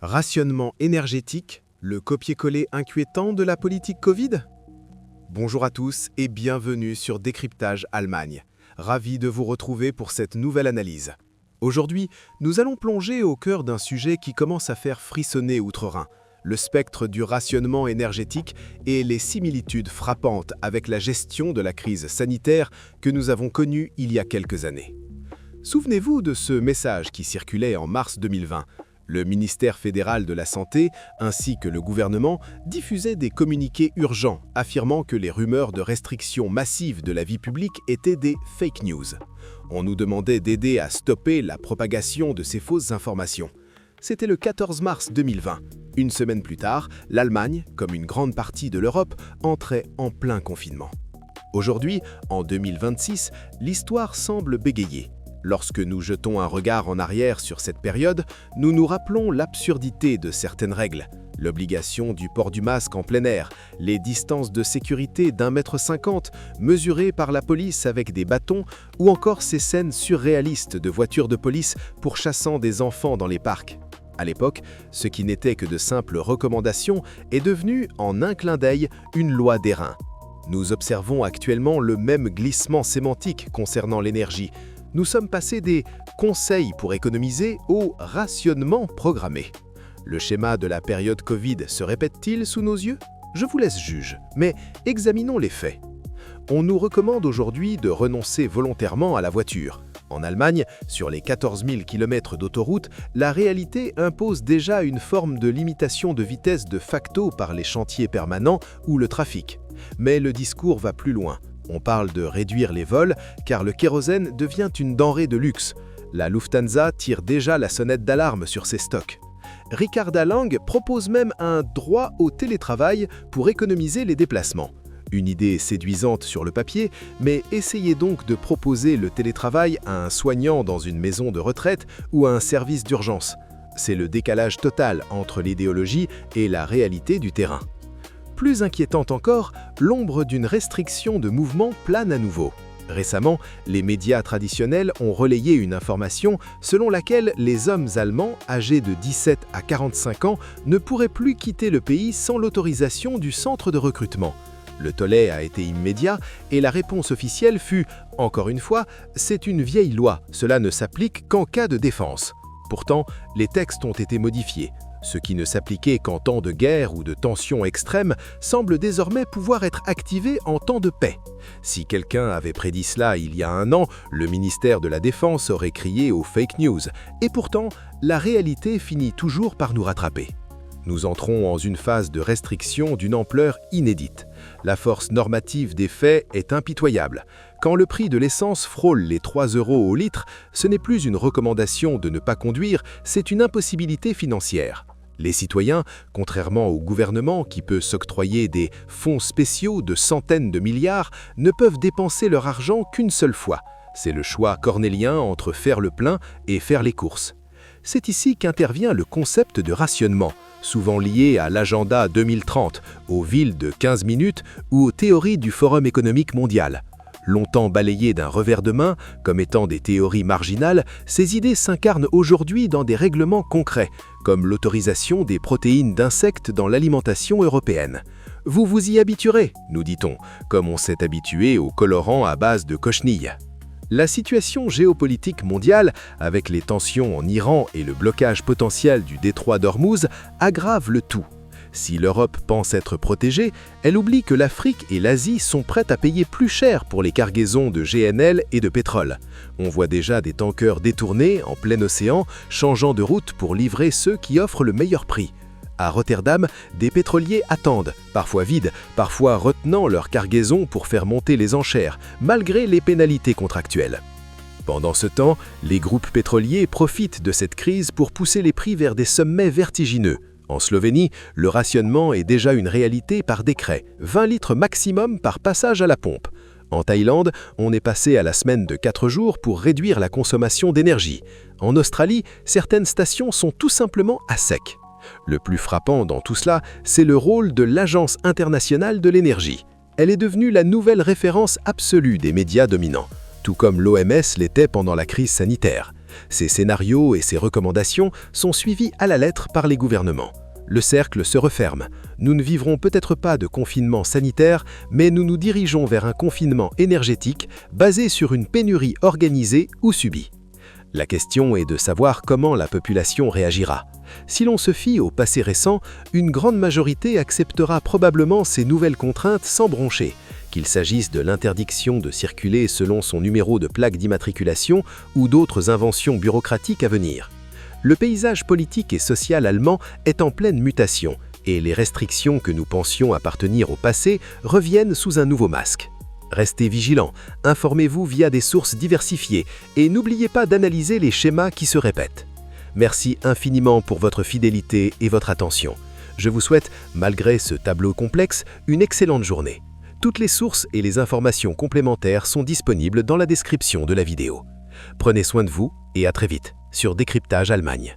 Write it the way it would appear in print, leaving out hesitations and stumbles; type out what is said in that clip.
Rationnement énergétique, le copier-coller inquiétant de la politique Covid? Bonjour à tous et bienvenue sur Décryptage Allemagne. Ravi de vous retrouver pour cette nouvelle analyse. Aujourd'hui, nous allons plonger au cœur d'un sujet qui commence à faire frissonner outre-Rhin, le spectre du rationnement énergétique et les similitudes frappantes avec la gestion de la crise sanitaire que nous avons connue il y a quelques années. Souvenez-vous de ce message qui circulait en mars 2020. Le ministère fédéral de la Santé ainsi que le gouvernement diffusaient des communiqués urgents affirmant que les rumeurs de restrictions massives de la vie publique étaient des fake news. On nous demandait d'aider à stopper la propagation de ces fausses informations. C'était le 14 mars 2020. Une semaine plus tard, l'Allemagne, comme une grande partie de l'Europe, entrait en plein confinement. Aujourd'hui, en 2026, l'histoire semble bégayer. Lorsque nous jetons un regard en arrière sur cette période, nous nous rappelons l'absurdité de certaines règles. L'obligation du port du masque en plein air, les distances de sécurité d'1,50 m mesurées par la police avec des bâtons ou encore ces scènes surréalistes de voitures de police pourchassant des enfants dans les parcs. À l'époque, ce qui n'était que de simples recommandations est devenu, en un clin d'œil, une loi d'airain. Nous observons actuellement le même glissement sémantique concernant l'énergie. Nous sommes passés des conseils pour économiser au rationnement programmé. Le schéma de la période Covid se répète-t-il sous nos yeux? Je vous laisse juge, mais examinons les faits. On nous recommande aujourd'hui de renoncer volontairement à la voiture. En Allemagne, sur les 14 000 km d'autoroute, la réalité impose déjà une forme de limitation de vitesse de facto par les chantiers permanents ou le trafic. Mais le discours va plus loin. On parle de réduire les vols car le kérosène devient une denrée de luxe. La Lufthansa tire déjà la sonnette d'alarme sur ses stocks. Ricarda Lang propose même un droit au télétravail pour économiser les déplacements. Une idée séduisante sur le papier, mais essayez donc de proposer le télétravail à un soignant dans une maison de retraite ou à un service d'urgence. C'est le décalage total entre l'idéologie et la réalité du terrain. Plus inquiétante encore, l'ombre d'une restriction de mouvement plane à nouveau. Récemment, les médias traditionnels ont relayé une information selon laquelle les hommes allemands âgés de 17 à 45 ans ne pourraient plus quitter le pays sans l'autorisation du centre de recrutement. Le tollé a été immédiat et la réponse officielle fut « Encore une fois, c'est une vieille loi, cela ne s'applique qu'en cas de défense ». Pourtant, les textes ont été modifiés. Ce qui ne s'appliquait qu'en temps de guerre ou de tension extrême semble désormais pouvoir être activé en temps de paix. Si quelqu'un avait prédit cela il y a un an, le ministère de la Défense aurait crié aux fake news. Et pourtant, la réalité finit toujours par nous rattraper. Nous entrons en une phase de restriction d'une ampleur inédite. La force normative des faits est impitoyable. Quand le prix de l'essence frôle les 3 € au litre, ce n'est plus une recommandation de ne pas conduire, c'est une impossibilité financière. Les citoyens, contrairement au gouvernement qui peut s'octroyer des fonds spéciaux de centaines de milliards, ne peuvent dépenser leur argent qu'une seule fois. C'est le choix cornélien entre faire le plein et faire les courses. C'est ici qu'intervient le concept de rationnement, souvent lié à l'agenda 2030, aux villes de 15 minutes ou aux théories du Forum économique mondial. Longtemps balayées d'un revers de main comme étant des théories marginales, ces idées s'incarnent aujourd'hui dans des règlements concrets, comme l'autorisation des protéines d'insectes dans l'alimentation européenne. Vous vous y habituerez, nous dit-on, comme on s'est habitué aux colorants à base de cochenilles. La situation géopolitique mondiale, avec les tensions en Iran et le blocage potentiel du détroit d'Ormuz, aggrave le tout. Si l'Europe pense être protégée, elle oublie que l'Afrique et l'Asie sont prêtes à payer plus cher pour les cargaisons de GNL et de pétrole. On voit déjà des tankers détournés en plein océan, changeant de route pour livrer ceux qui offrent le meilleur prix. À Rotterdam, des pétroliers attendent, parfois vides, parfois retenant leur cargaison pour faire monter les enchères, malgré les pénalités contractuelles. Pendant ce temps, les groupes pétroliers profitent de cette crise pour pousser les prix vers des sommets vertigineux. En Slovénie, le rationnement est déjà une réalité par décret, 20 litres maximum par passage à la pompe. En Thaïlande, on est passé à la semaine de 4 jours pour réduire la consommation d'énergie. En Australie, certaines stations sont tout simplement à sec. Le plus frappant dans tout cela, c'est le rôle de l'Agence internationale de l'énergie. Elle est devenue la nouvelle référence absolue des médias dominants, tout comme l'OMS l'était pendant la crise sanitaire. Ces scénarios et ces recommandations sont suivis à la lettre par les gouvernements. Le cercle se referme. Nous ne vivrons peut-être pas de confinement sanitaire, mais nous nous dirigeons vers un confinement énergétique basé sur une pénurie organisée ou subie. La question est de savoir comment la population réagira. Si l'on se fie au passé récent, une grande majorité acceptera probablement ces nouvelles contraintes sans broncher, qu'il s'agisse de l'interdiction de circuler selon son numéro de plaque d'immatriculation ou d'autres inventions bureaucratiques à venir. Le paysage politique et social allemand est en pleine mutation et les restrictions que nous pensions appartenir au passé reviennent sous un nouveau masque. Restez vigilants, informez-vous via des sources diversifiées et n'oubliez pas d'analyser les schémas qui se répètent. Merci infiniment pour votre fidélité et votre attention. Je vous souhaite, malgré ce tableau complexe, une excellente journée. Toutes les sources et les informations complémentaires sont disponibles dans la description de la vidéo. Prenez soin de vous et à très vite sur Décryptage Allemagne.